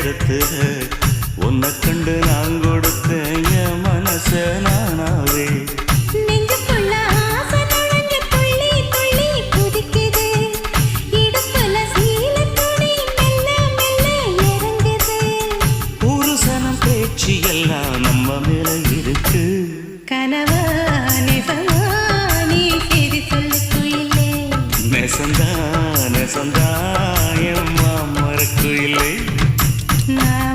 நேரத்துல உன்னை கண்டு நான் கொடுத்த என் மனச நானாவே நெஞ்சுக்குள்ள ஆசை நுழைஞ்சு துள்ளி துள்ளி குதிக்குது. இடுப்புல சீல துணி மெல்ல மெல்ல இறங்குது. புருஷனம் பேச்சு எல்லாம் நம்ம மேல இருக்கு. கனவா நிசமா நீ செய்தி சொல்லு குயிலே. நெசந்தா நெசந்தா என் மாமர குயிலே. நான்